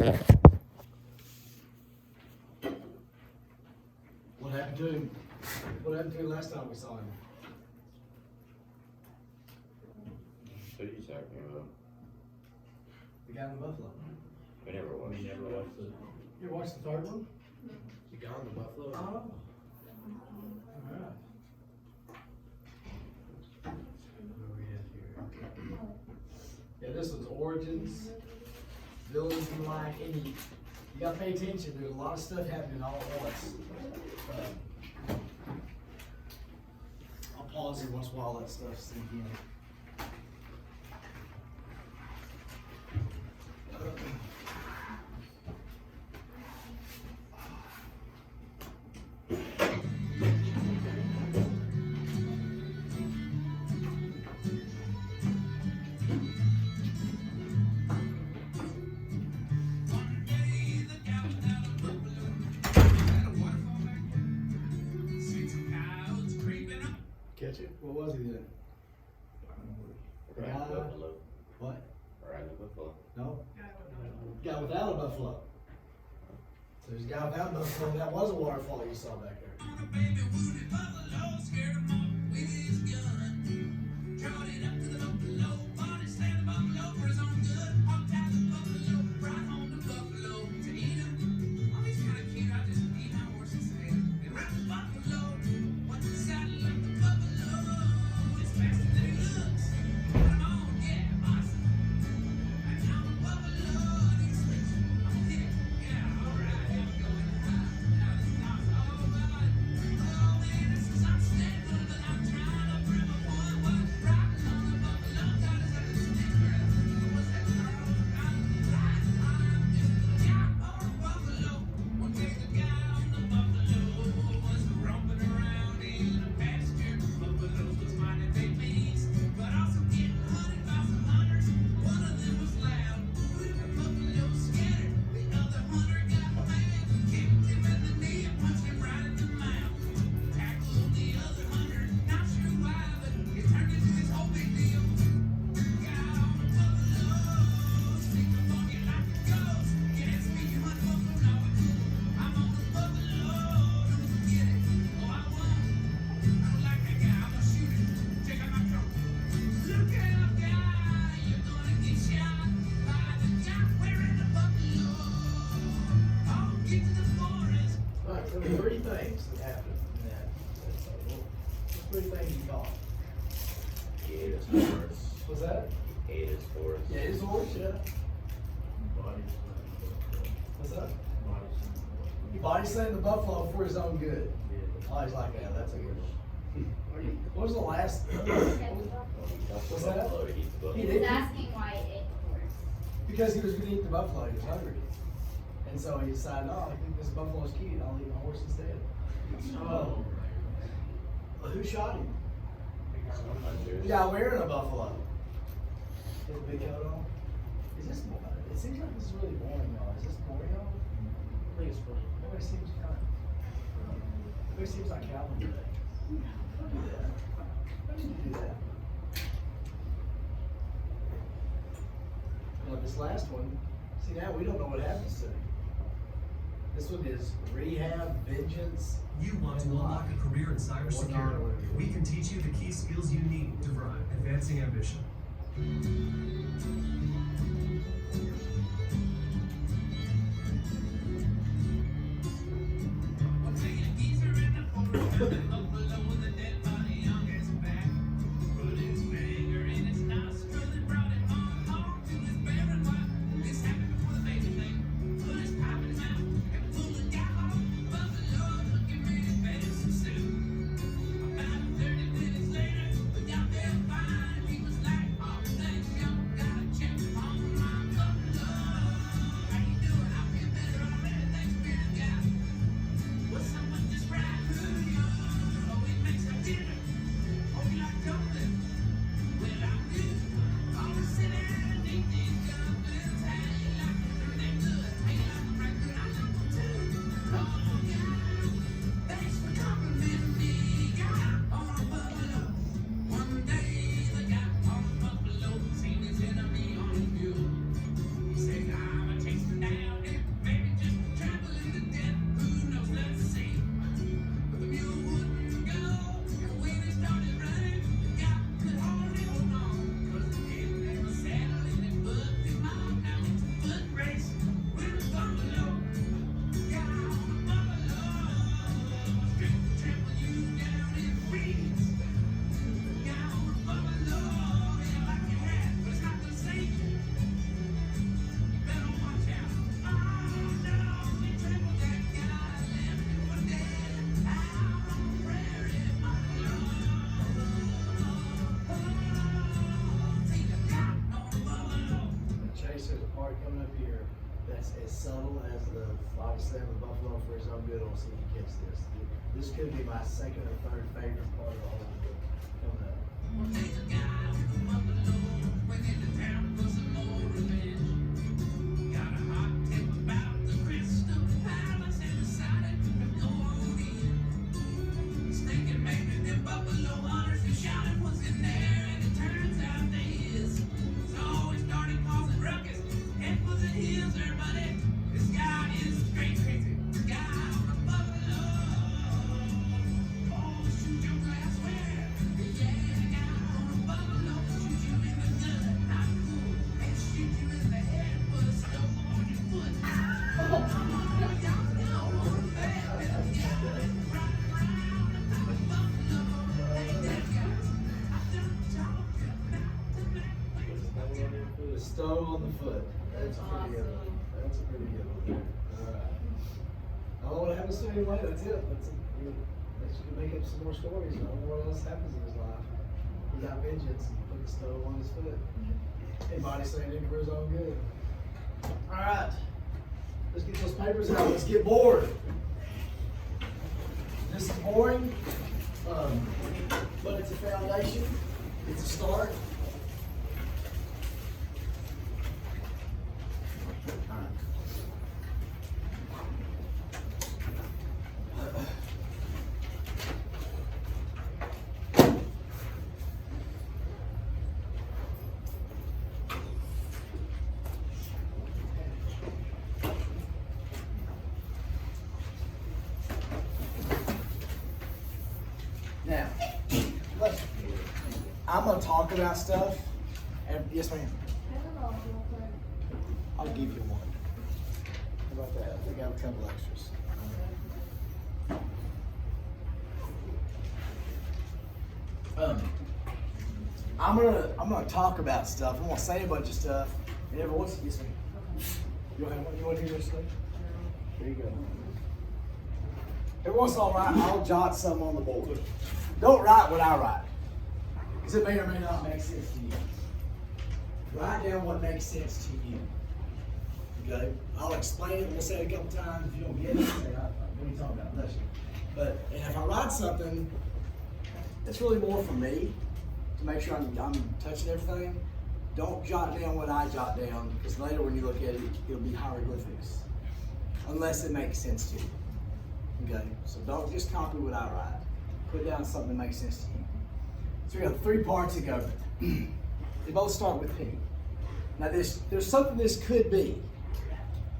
What happened to him? What happened to him last time we saw him? Who are you talking about? The guy in the buffalo. We never watched. We never watched it. You watched the third one? The guy on the buffalo. Oh. Alright. What do we have here? Yeah, this one's origins, villains and like, and you gotta pay attention. There's a lot of stuff happening all at once. I'll pause here once in a while, let stuff sink in. Catch it? What was he then? Riding the buffalo. What? Riding the buffalo. No? Guy without a buffalo. So there's a guy without a buffalo. That was a waterfall you saw back there. Alright, so there's three things that happened in that. Three things you caught. He ate his horse. What's that? He ate his horse. Yeah, his horse, yeah. Body What's that? Body He body slammed the buffalo for his own good. Yeah. Oh, he's like, yeah, that's a good one. What was the last? What's that? Buffalo, he eats the buffalo. He He did. was asking why it ate the horse. Because he was gonna eat the buffalo, he was hungry. And so he decided, oh, I think this buffalo's cute, I'll eat the horse instead. Oh. Well, who shot him? The guy wearing a buffalo. His big coat on. Is this boring? It seems like this is really boring, y'all. Is this boring, y'all? I think it's boring. Everybody seems kind of. Everybody seems like Calvin today. Don't do that. Don't need to do that. Well, this last one, see now we don't know what happens to him. This one is rehab, vengeance. You want to unlock a career in cybersecurity? We can teach you the key skills you need to thrive, advancing ambition. here that's as subtle as the body slam of the buffalo for his own good. I'll see if you catch this. This could be my second or third favorite part of the whole book. Coming up. The stove on the foot. That's a pretty good one. That's a pretty good one. Alright. I don't know what happens to him later. That's it. That's it. You can make up some more stories. I don't know what else happens in his life. He got vengeance and put the stove on his foot. And body slammed him for his own good. Alright. Let's get those papers out. Let's get bored. This is boring, but it's a foundation. It's a start. Now, look, I'm gonna talk about stuff, and yes, ma'am. I'll give you one. How about that? I think I have a couple extras. I'm gonna talk about stuff. I'm gonna say a bunch of stuff, and every once yes, ma'am. You want to hear this thing? There you go. Every once in a while, I'll jot something on the board. Don't write what I write, because it may or may not make sense to you. Write down what makes sense to you. Okay? I'll explain it. We'll say it a couple times. If you don't get it, say, what are you talking about? Bless you. But and if I write something, it's really more for me to make sure I'm touching everything. Don't jot down what I jot down, because later when you look at it, it'll be hieroglyphics, unless it makes sense to you. Okay, so don't just copy what I write. Put down something that makes sense to you. So we got 3 parts of government. They both start with P. Now there's something this could be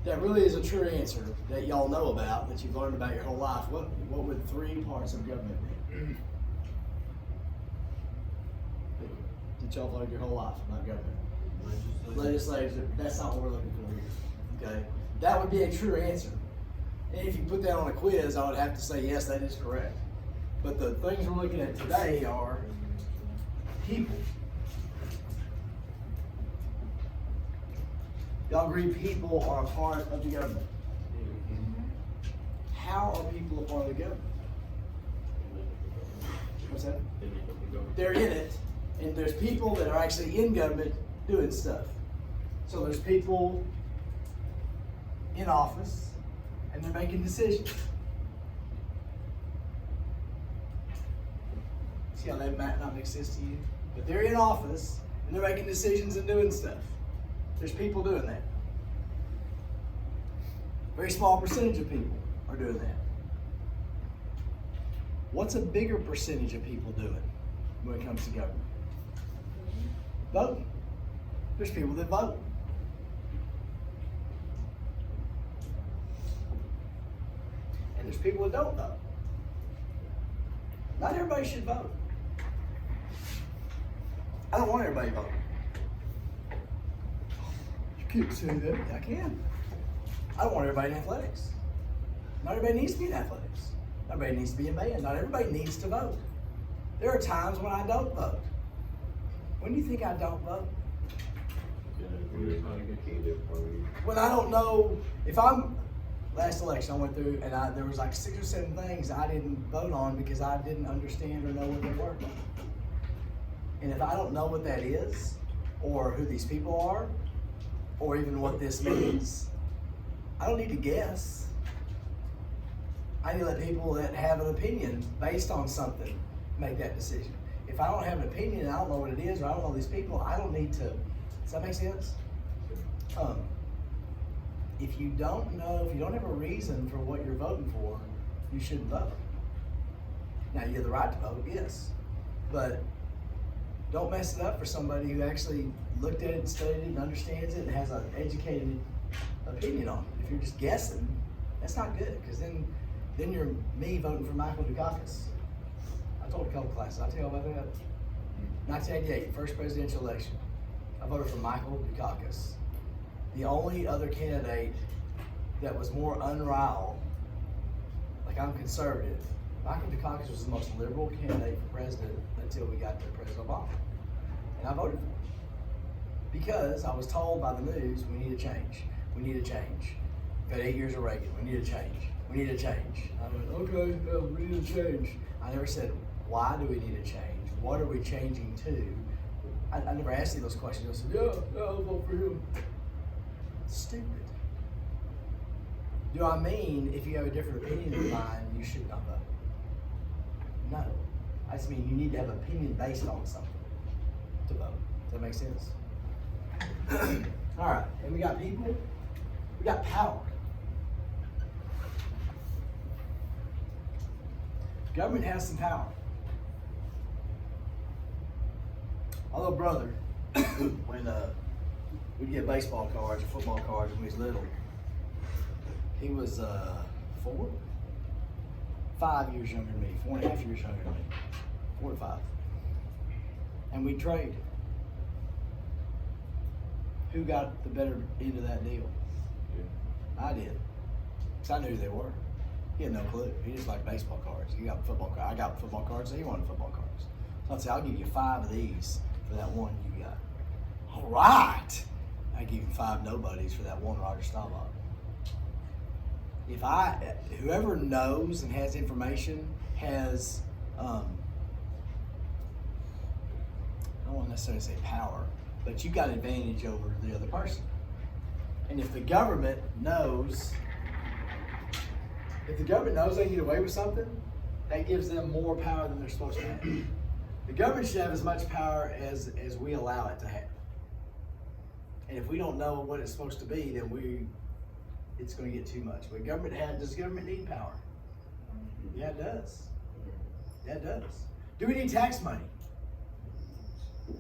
that really is a true answer that y'all know about, that you've learned about your whole life. What would 3 parts of government be? That y'all learned your whole life about government? Legislature. That's not what we're looking for here. Okay, that would be a true answer. And if you put that on a quiz, I would have to say, yes, that is correct. But the things we're looking at today are people. Y'all agree people are a part of the government? How are people a part of the government? What's that? They're in it, and there's people that are actually in government doing stuff. So there's people in office, and they're making decisions. See how that might not make sense to you? But they're in office, and they're making decisions and doing stuff. There's people doing that. Very small percentage of people are doing that. What's a bigger percentage of people doing when it comes to government? Voting. There's people that vote. And there's people that don't vote. Not everybody should vote. I don't want everybody voting. You can't say that. I can. I don't want everybody in athletics. Not everybody needs to be in athletics. Not everybody needs to be in band. Not everybody needs to vote. There are times when I don't vote. When do you think I don't vote? When I don't know, if I'm, last election I went through and there was like 6 or 7 things I didn't vote on because I didn't understand or know what they were. And if I don't know what that is, or who these people are, or even what this means, I don't need to guess. I need to let people that have an opinion based on something make that decision. If I don't have an opinion and I don't know what it is, or I don't know these people, I don't need to. Does that make sense? If you don't know, if you don't have a reason for what you're voting for, you shouldn't vote. Now, you have the right to vote, yes, but don't mess it up for somebody who actually looked at it and studied it and understands it and has an educated opinion on it. If you're just guessing, that's not good, because then you're me voting for Michael Dukakis. I told a couple classes, I'll tell you about that. 1988, first presidential election. I voted for Michael Dukakis. The only other candidate that was more unrivaled, like I'm conservative, Michael Dukakis was the most liberal candidate for president until we got to President Obama. And I voted for him. Because I was told by the news, we need a change. We need a change. We've got 8 years of Reagan, we need a change. We need a change. I went, okay, we need a change. I never said, why do we need a change? What are we changing to? I never asked you those questions. I said, yeah, I'll vote for him. Stupid. Do I mean if you have a different opinion than mine, you should not vote? No. I just mean you need to have an opinion based on something to vote. Does that make sense? All right, and we got people, we got power. Government has some power. My little brother, when we'd get baseball cards or football cards when he was little, he was 5 years younger than me, 4.5 years younger than me, 4 to 5. And we'd trade. Who got the better end of that deal? I did. Because I knew who they were. He had no clue. He just liked baseball cards. He got football cards. I got football cards, so he wanted football cards. So I'd say, I'll give you 5 of these for that one you got. All right. I give you 5 nobodies for that one Roger Staubach. Whoever knows and has information has, I don't want to necessarily say power, but you got advantage over the other person. And if the government knows they can get away with something, that gives them more power than they're supposed to have. The government should have as much power as we allow it to have. And if we don't know what it's supposed to be, then it's going to get too much. But does government need power? Yeah, it does. Yeah, it does. Do we need tax money?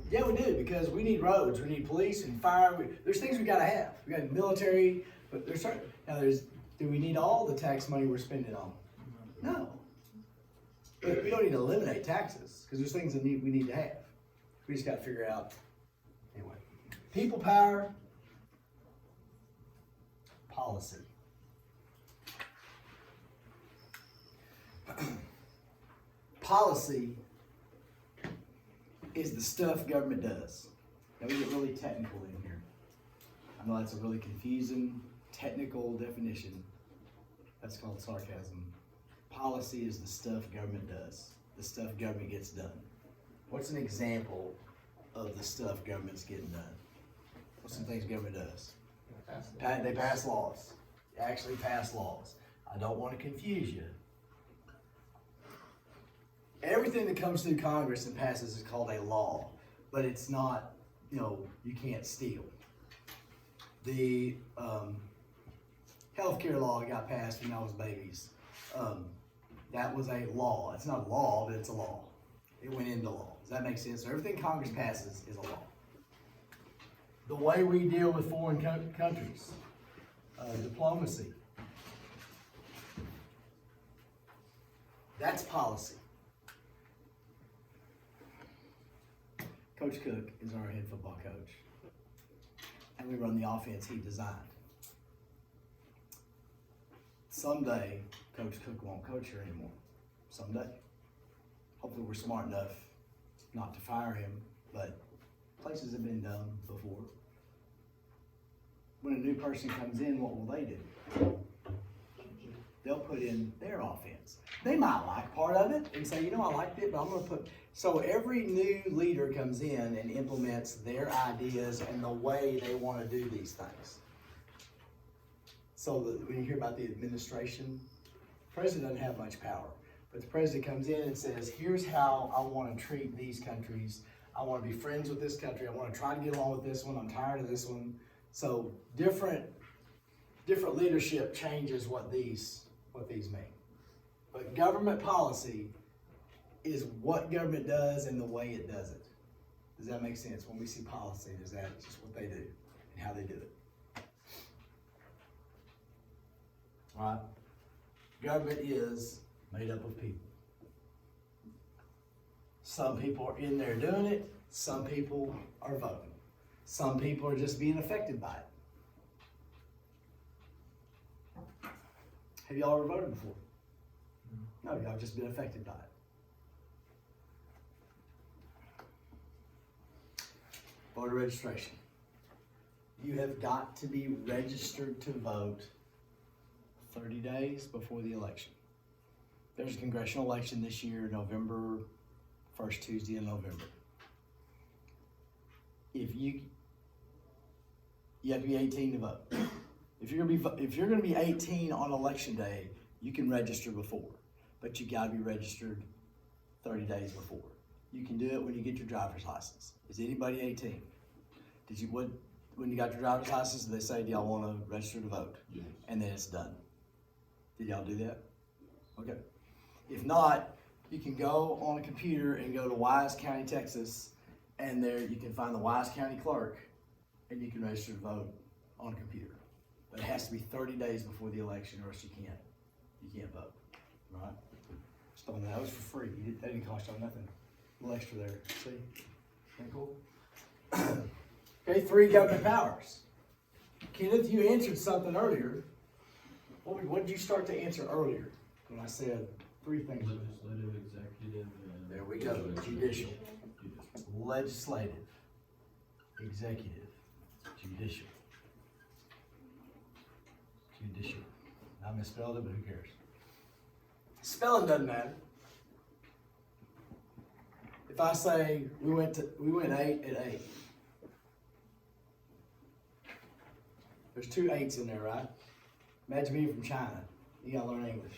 Yeah, we do, because we need roads, we need police and fire. There's things we got to have. We got military, but do we need all the tax money we're spending on? No. But we don't need to eliminate taxes, because there's things that we need to have. We just got to figure out. Anyway, people power, policy. Policy is the stuff government does. Now we get really technical in here. I know that's a really confusing, technical definition. That's called sarcasm. Policy is the stuff government does. The stuff government gets done. What's an example of the stuff government's getting done? What's some things government does? They pass laws. They actually pass laws. I don't want to confuse you. Everything that comes through Congress and passes is called a law, but it's not, you can't steal. The healthcare law that got passed when I was babies, that was a law. It's not a law, but it's a law. It went into law. Does that make sense? So everything Congress passes is a law. The way we deal with foreign countries, diplomacy, that's policy. Coach Cook is our head football coach, and we run the offense he designed. Someday, Coach Cook won't coach here anymore. Someday. Hopefully we're smart enough not to fire him, but places have been done before. When a new person comes in, what will they do? They'll put in their offense. They might like part of it and say, you know, I liked it, but I'm gonna put, so every new leader comes in and implements their ideas and the way they wanna do these things. So when you hear about the administration, the president doesn't have much power, but the president comes in and says, here's how I wanna treat these countries. I wanna be friends with this country. I wanna try to get along with this one. I'm tired of this one. So different leadership changes what these mean. But government policy is what government does and the way it does it. Does that make sense? When we see policy, is that just what they do and how they do it? All right? Government is made up of people. Some people are in there doing it. Some people are voting. Some people are just being affected by it. Have y'all ever voted before? No, y'all just been affected by it. Voter registration. You have got to be registered to vote 30 days before the election. There's a congressional election this year, November, first Tuesday in November. If you have to be 18 to vote. If you're gonna be 18 on election day, you can register before, but you gotta be registered 30 days before. You can do it when you get your driver's license. Is anybody 18? When you got your driver's license, they say, do y'all wanna register to vote? Yes. And then it's done. Did y'all do that? Okay. If not, you can go on a computer and go to Wise County, Texas, and there you can find the Wise County clerk, and you can register to vote on a computer. But it has to be 30 days before the election, or else you can't vote. Right? Just on that was for free. That didn't cost y'all nothing. A little extra there. See? Isn't that cool? Okay, 3 government powers. Kenneth, you answered something earlier. What did you start to answer earlier when I said 3 things? Legislative, executive, and. There we go. Judicial. Legislative, executive, judicial. Judicial. I misspelled it, but who cares? Spelling doesn't matter. If I say we went 8 at 8. There's 2 8s in there, right? Imagine being from China. You gotta learn English.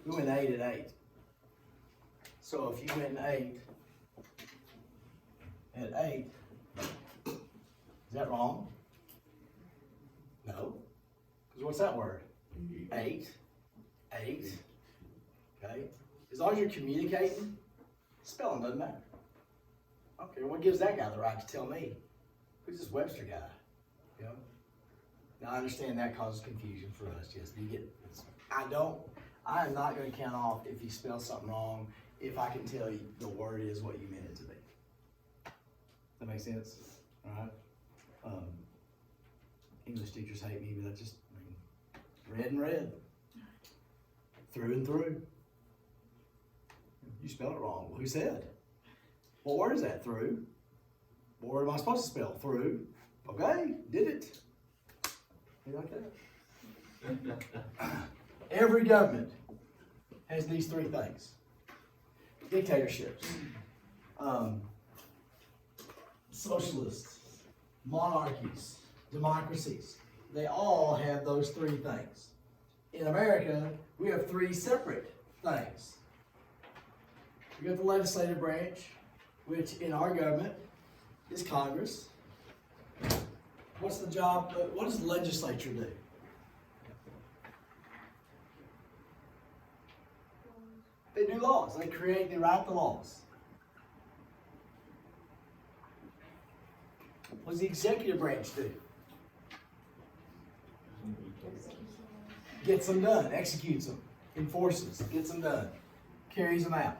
We went 8 at 8. So if you went 8 at 8, is that wrong? No. Because what's that word? 8. 8. Okay? As long as you're communicating, spelling doesn't matter. Okay, what gives that guy the right to tell me? Who's this Webster guy? You know? Now I understand that causes confusion for us. Yes, I am not going to count off if you spell something wrong if I can tell you the word is what you meant it to be. Does that make sense? All right. English teachers hate me, but red and red. Through and through. You spelled it wrong. Who said? What word is that? Through. What word am I supposed to spell? Through. Okay, did it. You like that? Every government has these 3 things. Dictatorships. Socialists. Monarchies. Democracies. They all have those 3 things. In America, we have 3 separate things. We got the legislative branch, which in our government is Congress. What's the job? What does the legislature do? They do laws. They write the laws. What does the executive branch do? Gets them done, executes them, enforces, gets them done, carries them out.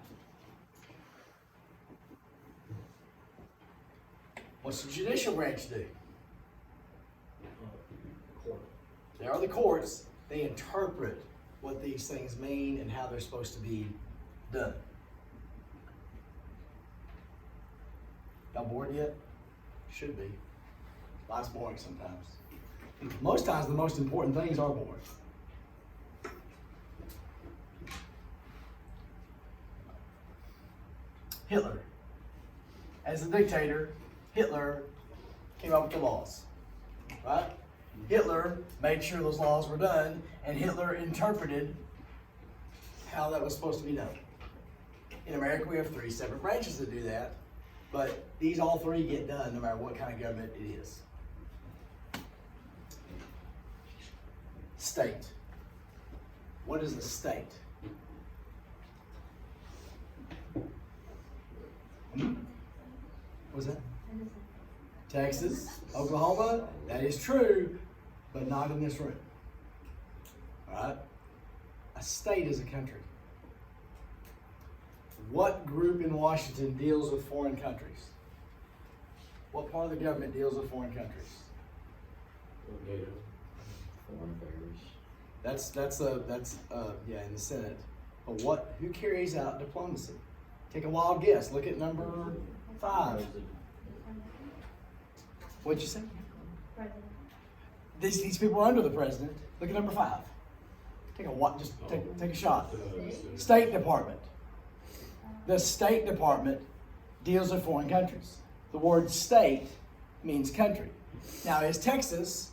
What's the judicial branch do? They are the courts. They interpret what these things mean and how they're supposed to be done. Y'all bored yet? Should be. Life's boring sometimes. Most times the most important things are boring. Hitler. As a dictator, Hitler came up with the laws, right? Hitler made sure those laws were done, and Hitler interpreted how that was supposed to be done. In America, we have 3 separate branches that do that, but these all 3 get done no matter what kind of government it is. State. What is a state? What was that? Texas, Oklahoma, that is true, but not in this room. Alright? A state is a country. What group in Washington deals with foreign countries? What part of the government deals with foreign countries? Foreign affairs. That's in the Senate. But who carries out diplomacy? Take a wild guess. Look at number 5. What'd you say? President. These people are under the president. Look at number 5. Take a shot. State Department. The State Department deals with foreign countries. The word state means country. Now, is Texas,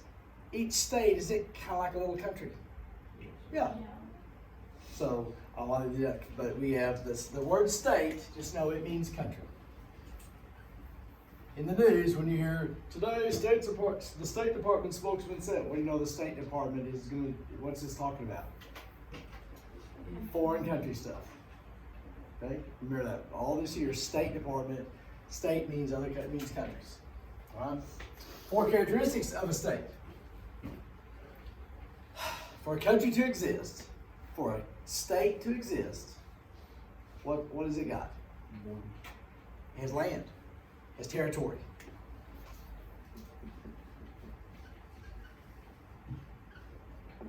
each state, is it kind of like a little country? Yeah. So, I want to do that, but we have the word state, just know it means country. In the news, when you hear, today, the State Department spokesman said, what do you know the State Department is going to, what's this talking about? Foreign country stuff. Okay? Remember that. All this here, State Department, state means countries. All right? 4 characteristics of a state. For a country to exist, for a state to exist, what has it got? It has land. It has territory.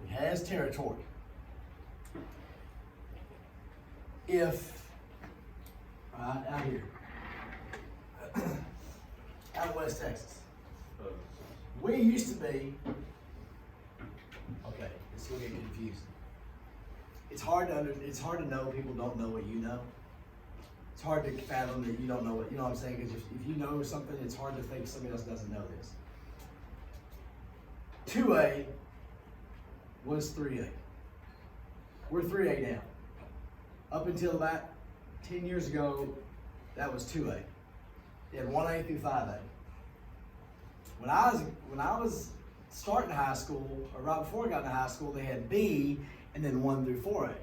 It has territory. If, out here, out in West Texas, we used to be, okay, this will get confusing. It's hard to know people don't know what you know. It's hard to fathom that you don't know what, you know what I'm saying? Because if you know something, it's hard to think somebody else doesn't know this. 2A was 3A. We're 3A now. Up until about 10 years ago, that was 2A. They had 1A through 5A. When I was starting high school, or right before I got into high school, they had B and then 1 through 4A.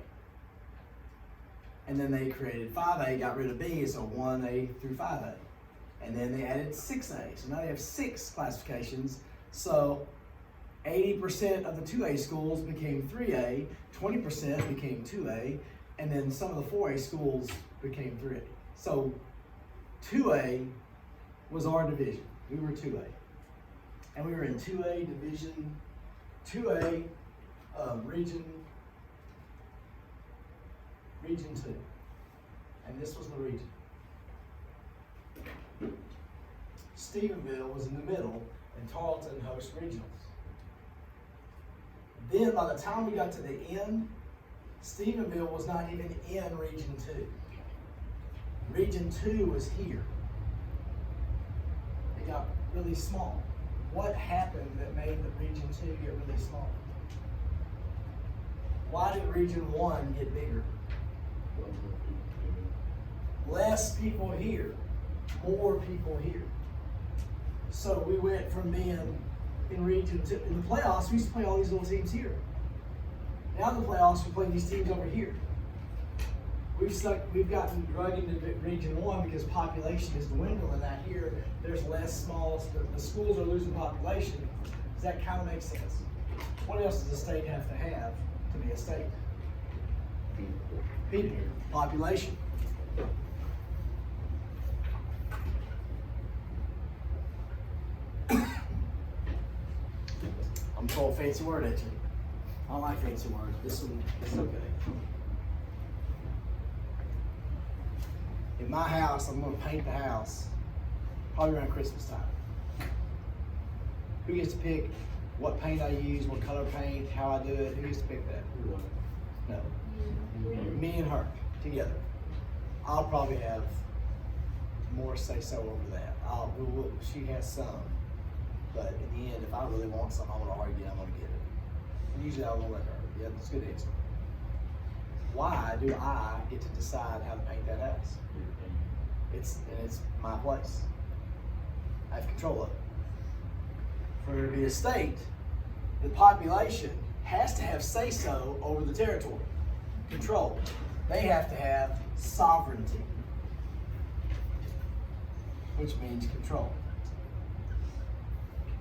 And then they created 5A, got rid of B, so 1A through 5A. And then they added 6A. So now they have 6 classifications. So 80% of the 2A schools became 3A, 20% became 2A, and then some of the 4A schools became 3A. So 2A was our division. We were 2A. And we were in 2A division, 2A region 2. And this was the region. Stephenville was in the middle, and Tarleton hosts regionals. Then by the time we got to the end, Stephenville was not even in Region 2. Region 2 was here. It got really small. What happened that made the Region 2 get really small? Why did Region 1 get bigger? Less people here, more people here. So we went from being in Region 2, in the playoffs, we used to play all these little teams here. Now in the playoffs, we play these teams over here. We've gotten drug into Region 1 because population is dwindling out here. There's less the schools are losing population. Does that kind of make sense? What else does a state have to be a state? People. Population. I'm throwing a fancy word at you. I don't like fancy words. This is okay. In my house, I'm going to paint the house probably around Christmas time. Who gets to pick what paint I use, what color paint, how I do it? Who gets to pick that? No. Me and her together. I'll probably have more say-so over that. She has some, but in the end, if I really want something, I'm gonna argue, I'm gonna get it. And usually I will let her. Yeah, that's a good answer. Why do I get to decide how to paint that house? It's my place. I have control of it. For there to be a state, the population has to have say-so over the territory. Control. They have to have sovereignty, which means control.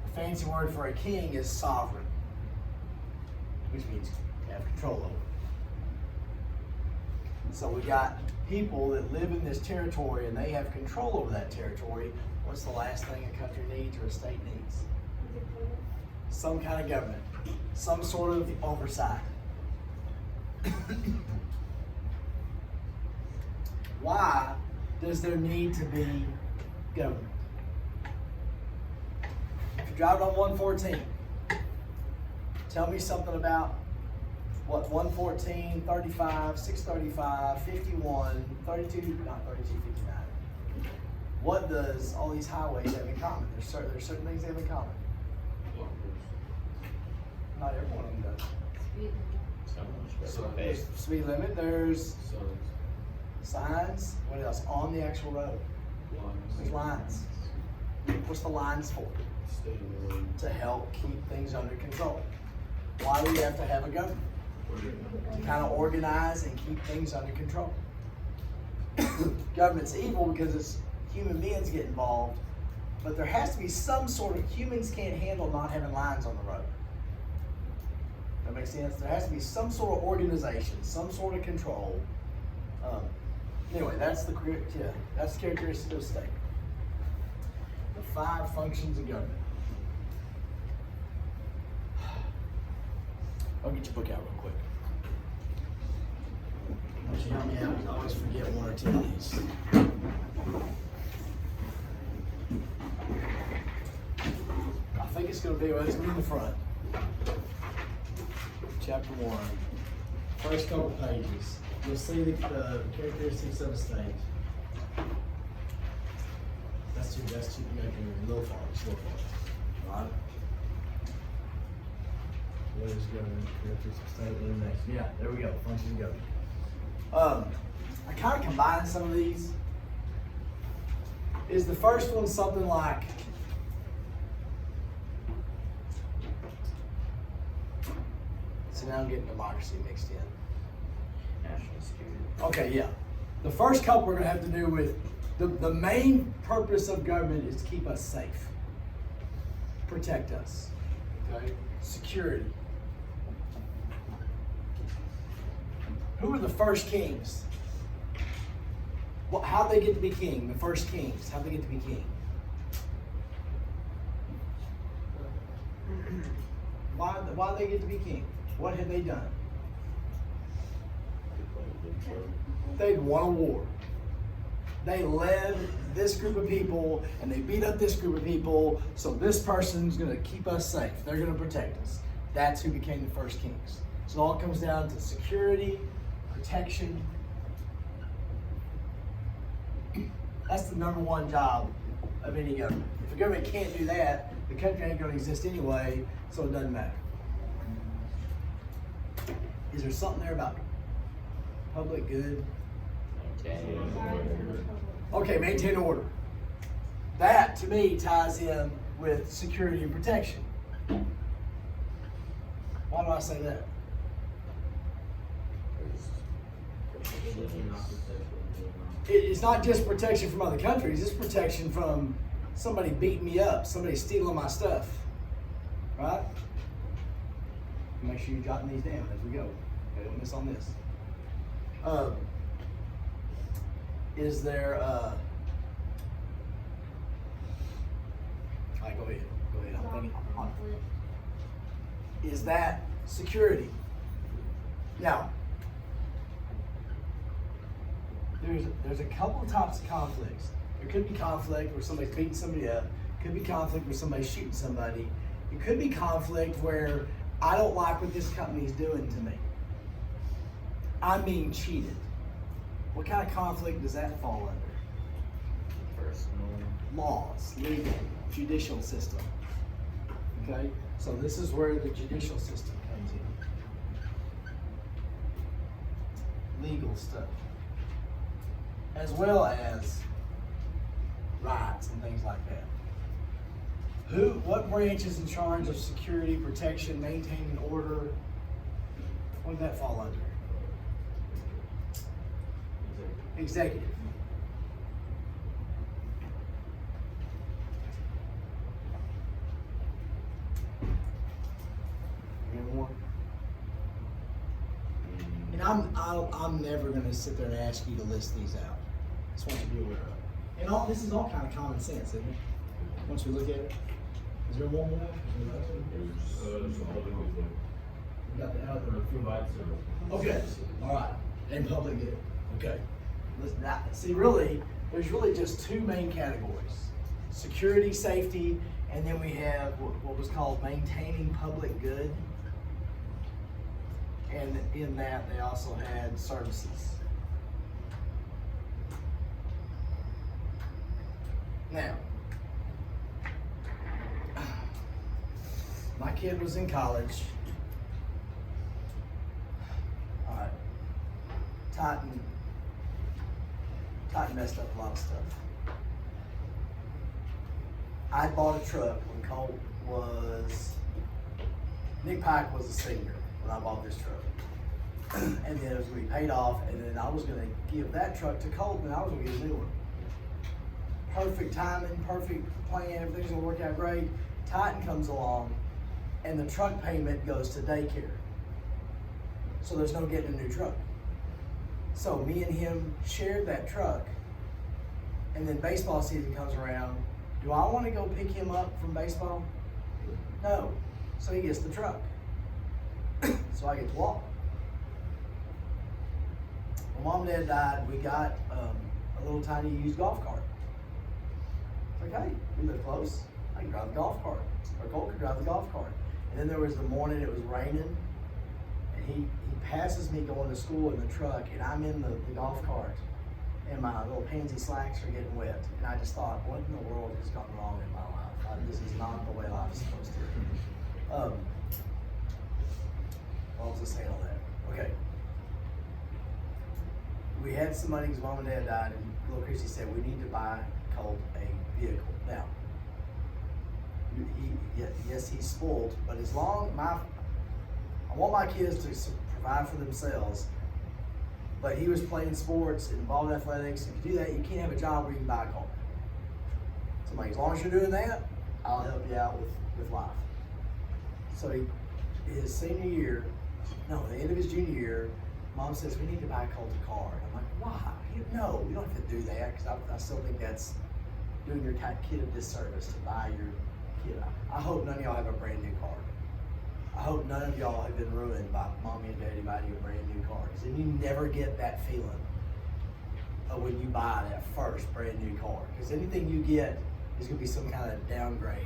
The fancy word for a king is sovereign, which means you have control over it. So we got people that live in this territory and they have control over that territory. What's the last thing a country needs or a state needs? Some kind of government, some sort of oversight. Why does there need to be government? If you're driving on 114, tell me something about what 114, 35, 635, 51, 32, not 32, 59. What does all these highways have in common? There's certain things they have in common. Not every one of them does. There's speed limit, there's signs. What else? On the actual road. There's lines. What's the lines for? To help keep things under control. Why do we have to have a government? To kind of organize and keep things under control. Government's evil because it's human beings get involved, but there has to be some sort of, humans can't handle not having lines on the road. That makes sense? There has to be some sort of organization, some sort of control. Anyway, that's the characteristic of the state. The 5 functions of government. I'll get your book out real quick. Why don't you help me out? I always forget 1 or 2 of these. I think it's going to be in the front. Chapter 1. First couple pages. You'll see the characteristics of a state. That's too, you're making it a little far, just a little far. All right? What is government, characteristics of state, elimination? Yeah, there we go, functions of government. I kind of combined some of these. Is the first one something like, so now I'm getting democracy mixed in. National security. Okay, yeah. The first couple we're going to have to do with the main purpose of government is to keep us safe, protect us. Okay, security. Who were the first kings? How'd they get to be king? The first kings, how'd they get to be king? Why did they get to be king? What had they done? They'd won a war. They led this group of people and they beat up this group of people, so this person's gonna keep us safe. They're gonna protect us. That's who became the first kings. So it all comes down to security, protection. That's the number one job of any government. If a government can't do that, the country ain't gonna exist anyway, so it doesn't matter. Is there something there about public good? Okay, maintain order. That, to me, ties in with security and protection. Why do I say that? It's not just protection from other countries, it's protection from somebody beating me up, somebody stealing my stuff. Right? Make sure you're jotting these down as we go. Okay, don't miss on this. Is there all right, go ahead. I'm thinking. Is that security? Now, there's a couple of types of conflicts. There could be conflict where somebody's beating somebody up. It could be conflict where somebody's shooting somebody. It could be conflict where I don't like what this company is doing to me. I'm being cheated. What kind of conflict does that fall under? Personal. laws, legal, judicial system. Okay, so this is where the judicial system comes in. Legal stuff. As well as rights and things like that. What branch is in charge of security, protection, maintaining order? What did that fall under? Executive. Any more? And I'm never gonna sit there and ask you to list these out. Just want you to be aware of it. And this is all kind of common sense, isn't it? Once we look at it. Is there one more? We got the other. Okay, all right. And public good. Okay. Listen, see, really, there's really just two main categories: security, safety, and then we have what was called maintaining public good. And in that, they also had services. Now, my kid was in college. All right. Titan messed up a lot of stuff. I bought a truck when Colt was, Nick Pike was a senior when I bought this truck. And then it was going to be paid off, and then I was going to give that truck to Colt, and I was going to get a new one. Perfect timing, perfect plan, everything's going to work out great. Titan comes along, and the truck payment goes to daycare. So there's no getting a new truck. So me and him shared that truck, and then baseball season comes around. Do I want to go pick him up from baseball? No. So he gets the truck. So I get to walk. When Mom and Dad died, we got a little tiny used golf cart. It's like, hey, we live close. I can drive the golf cart. Or Colt could drive the golf cart. And then there was the morning it was raining, and he passes me going to school in the truck, and I'm in the golf cart, and my little pansy slacks are getting wet. And I just thought, what in the world has gone wrong in my life? This is not the way life is supposed to. What was I saying on that? Okay. We had some money because Mom and Dad died, and little Chrissy said, we need to buy Colt a vehicle. Now, yes, he's spoiled, but as long I want my kids to provide for themselves. But he was playing sports, involved in athletics. If you do that, you can't have a job where you can buy a car. So I'm like, as long as you're doing that, I'll help you out with life. So his senior year, no, the end of his junior year, Mom says, we need to buy Colt a car. And I'm like, why? No, you don't have to do that, because I still think that's doing your kid a disservice to buy your kid. I hope none of y'all have a brand new car. I hope none of y'all have been ruined by Mommy and Daddy buying you a brand new car. Because then you never get that feeling of when you buy that first brand new car. Because anything you get is going to be some kind of downgrade.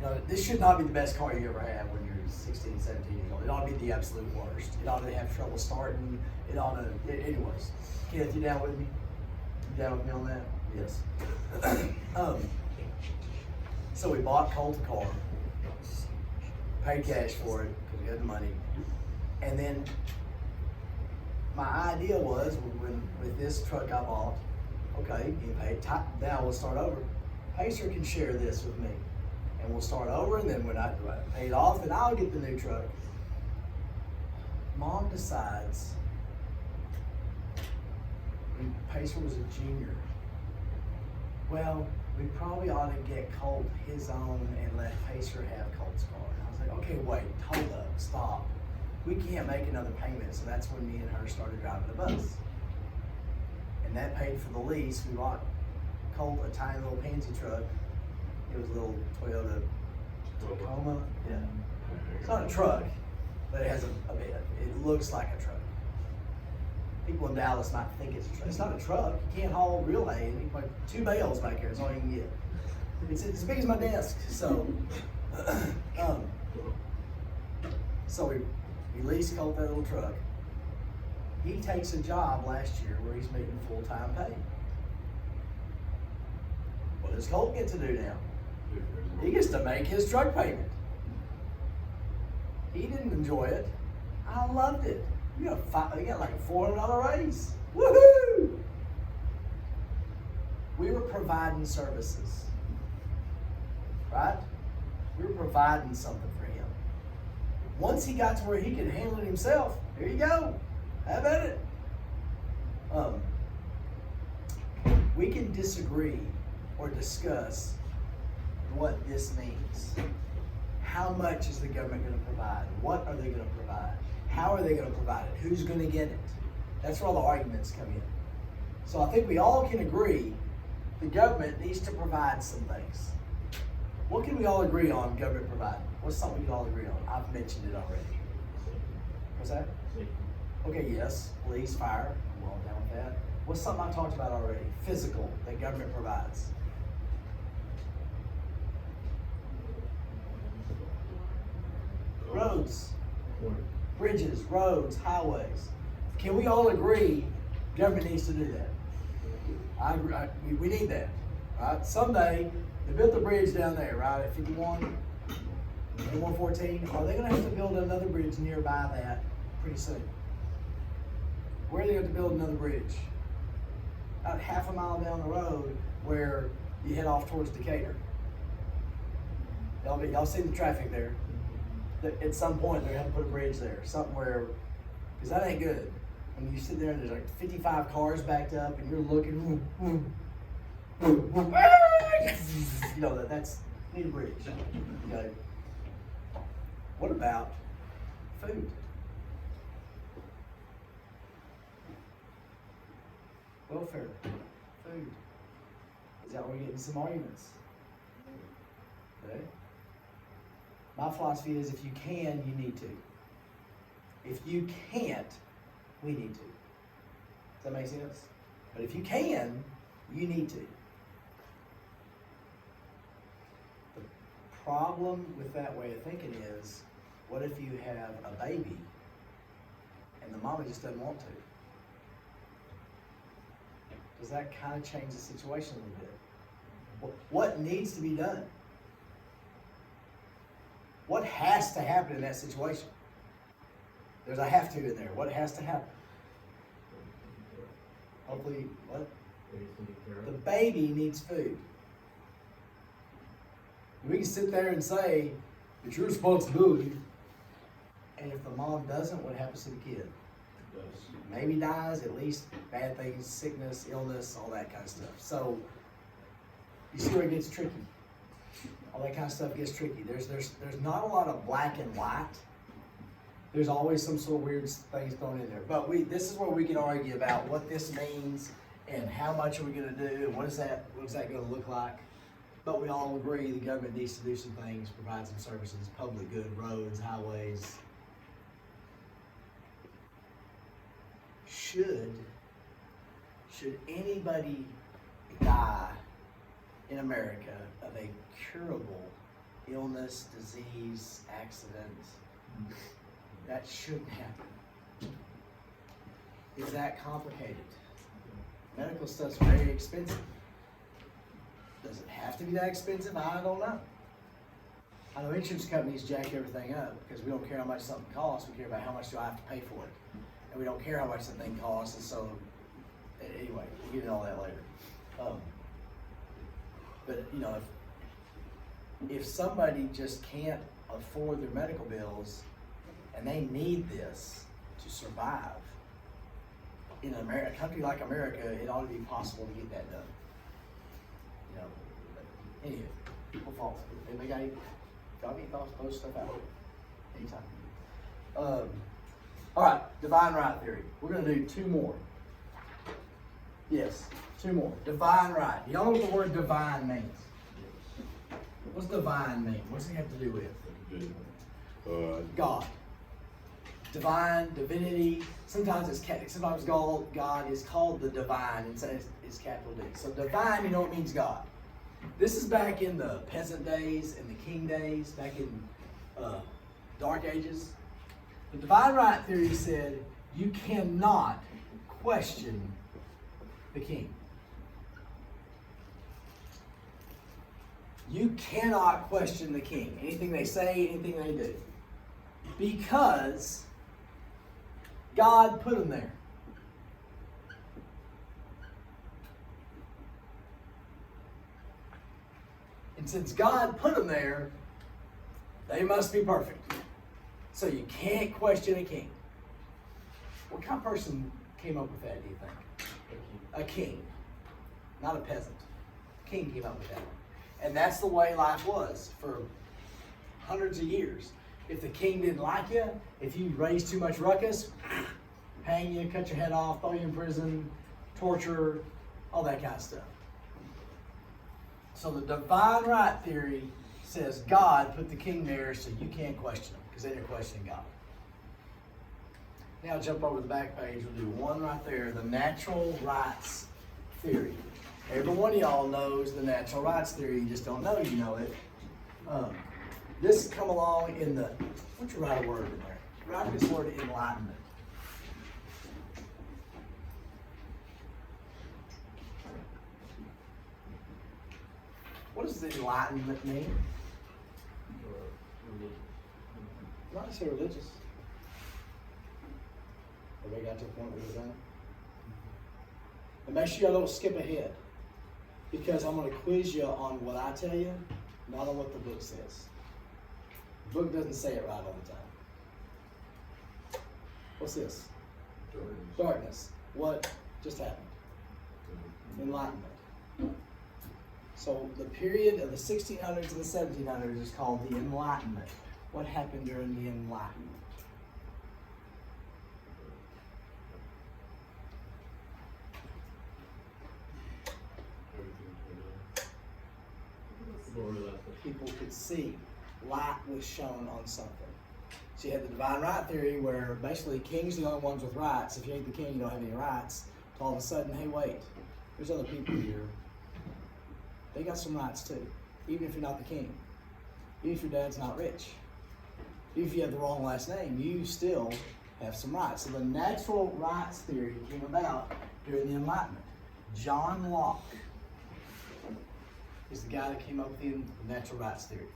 You know, this should not be the best car you ever have when you're 16, 17 years old. It ought to be the absolute worst. It ought to have trouble starting. It ought to, anyways. Kenneth, you down with me? You down with me on that? Yes. So we bought Colt a car. Paid cash for it because we had the money. And then my idea was, with this truck I bought, okay, you paid, now we'll start over. Pacer can share this with me. And we'll start over, and then when I pay it off, then I'll get the new truck. Mom decides, when Pacer was a junior, well, we probably ought to get Colt his own and let Pacer have Colt's car. And I was like, okay, wait, hold up, stop. We can't make another payment, so that's when me and her started driving the bus. And that paid for the lease. We bought Colt a tiny little pansy truck. It was a little Toyota Tacoma. Yeah. It's not a truck, but it has a bed. It looks like a truck. People in Dallas might think it's a truck. It's not a truck. You can't haul real hay. You can put 2 bales back here. That's all you can get. It's as big as my desk. So, so we leased Colt that little truck. He takes a job last year where he's making full-time pay. What does Colt get to do now? He gets to make his truck payment. He didn't enjoy it. I loved it. You got like a $400 raise. Woohoo! We were providing services, right? We were providing something for him. Once he got to where he could handle it himself, here you go. How about it? We can disagree or discuss what this means. How much is the government going to provide? What are they going to provide? How are they going to provide it? Who's going to get it? That's where all the arguments come in. So I think we all can agree the government needs to provide some things. What can we all agree on government providing? What's something we can all agree on? I've mentioned it already. What's that? Okay, yes. Police, fire. I'm all down with that. What's something I talked about already? Physical, that government provides. Roads, bridges, roads, highways. Can we all agree government needs to do that? I agree. We need that, right? Someday, they built the bridge down there, right, at 51 and 114. Are they going to have to build another bridge nearby that pretty soon? Where are they going to build another bridge? About half a mile down the road where you head off towards Decatur. Y'all see the traffic there? At some point, they're going to have to put a bridge there, something where, because that ain't good. When you sit there and there's like 55 cars backed up and you're looking, you know, that's, need a bridge. Okay. What about food? Welfare, food. Is that where we're getting some arguments? Okay. My philosophy is if you can, you need to. If you can't, we need to. Does that make sense? But if you can, you need to. The problem with that way of thinking is, what if you have a baby and the mama just doesn't want to? Does that kind of change the situation a little bit? What needs to be done? What has to happen in that situation? There's a have to in there. What has to happen? Hopefully, what? The baby needs food. We can sit there and say, it's your responsibility. And if the mom doesn't, what happens to the kid? Maybe dies, at least bad things, sickness, illness, all that kind of stuff. So, you see where it gets tricky. All that kind of stuff gets tricky. There's not a lot of black and white. There's always some sort of weird things thrown in there. But this is where we can argue about what this means and how much are we going to do and what is that going to look like. But we all agree the government needs to do some things, provide some services, public good, roads, highways. Should anybody die in America of a curable illness, disease, accident, that shouldn't happen. Is that complicated? Medical stuff's very expensive. Does it have to be that expensive? I don't know. I know insurance companies jack everything up because we don't care how much something costs, we care about how much do I have to pay for it. And we don't care how much the thing costs, and so, anyway, we'll get into all that later. But, you know, if somebody just can't afford their medical bills and they need this to survive, in a country like America, it ought to be possible to get that done. You know, but anyway, people fall. Anybody got any thoughts? Post stuff out anytime. All right, divine right theory. We're going to do two more. Yes, two more. Divine right. Y'all know what the word divine means? What's divine mean? What does it have to do with? God. Divine, divinity. Sometimes God is called the divine, and it's capital D. So divine, you know, it means God. This is back in the peasant days and the king days, back in Dark Ages. The divine right theory said you cannot question the king. You cannot question the king. Anything they say, anything they do. Because God put them there. And since God put them there, they must be perfect. So you can't question a king. What kind of person came up with that, do you think? A king. Not a peasant. A king came up with that. And that's the way life was for hundreds of years. If the king didn't like you, if you raised too much ruckus, hang you, cut your head off, throw you in prison, torture, all that kind of stuff. So the divine right theory says God put the king there so you can't question him, because then you're questioning God. Now jump over to the back page. We'll do one right there, the natural rights theory. Every one of y'all knows the natural rights theory. You just don't know you know it. This come along in the, what's your write a word in there? Write this word enlightenment. What does the enlightenment mean? Not necessarily religious. Everybody got to the point where we're done? And make sure y'all don't skip ahead, because I'm going to quiz you on what I tell you, not on what the book says. The book doesn't say it right all the time. What's this? Darkness. What just happened? Enlightenment. So the period of the 1600s and the 1700s is called the Enlightenment. What happened during the Enlightenment? People could see. Light was shown on something. So you had the divine right theory, where basically kings are the only ones with rights. If you ain't the king, you don't have any rights. So all of a sudden, hey, wait, there's other people here. They got some rights too, even if you're not the king. Even if your dad's not rich. Even if you have the wrong last name, you still have some rights. So the natural rights theory came about during the Enlightenment. John Locke is the guy that came up with the natural rights theory.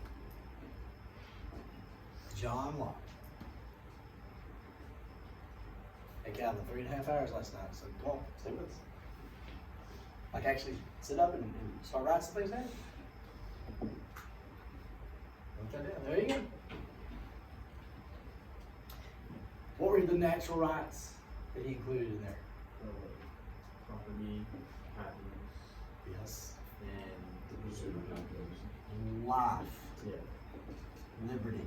John Locke. Hey Calvin, 3.5 hours last night, so come on, stay with us. Like actually sit up and start writing some things down. Write that down. There you go. What were the natural rights that he included in there? Property, happiness, Yes. and The pursuit of happiness. Life. yeah. Liberty.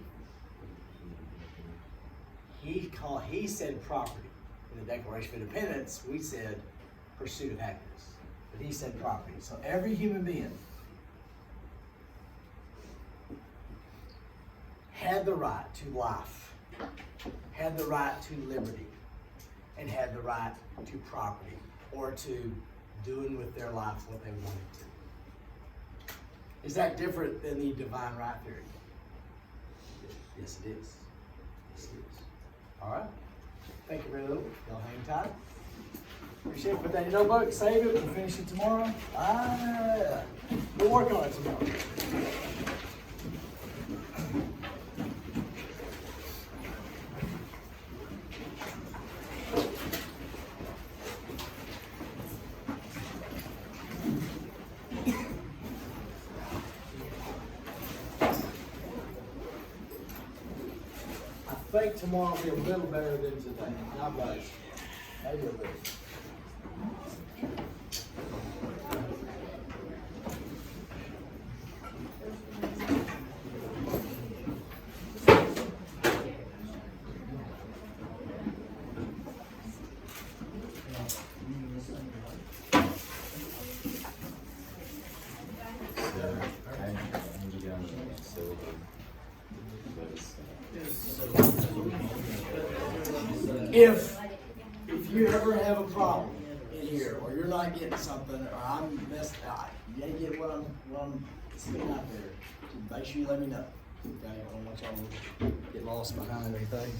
He said property. In the Declaration of Independence, we said pursuit of happiness. But he said property. So every human being had the right to life, had the right to liberty, and had the right to property, or to doing with their life what they wanted to. Is that different than the divine right theory? Yes, it is. Yes, it is. All right. Thank you very much. Y'all hang tight. Appreciate it. Put that in your notebook, save it. We'll finish it tomorrow. We'll work on it tomorrow. I think tomorrow will be a little better than today. Not much. Maybe a little. If you ever have a problem in here, or you're not getting something, or I'm messed out, you ain't getting what I'm spitting out there, make sure you let me know. Okay, I don't want y'all to get lost behind anything.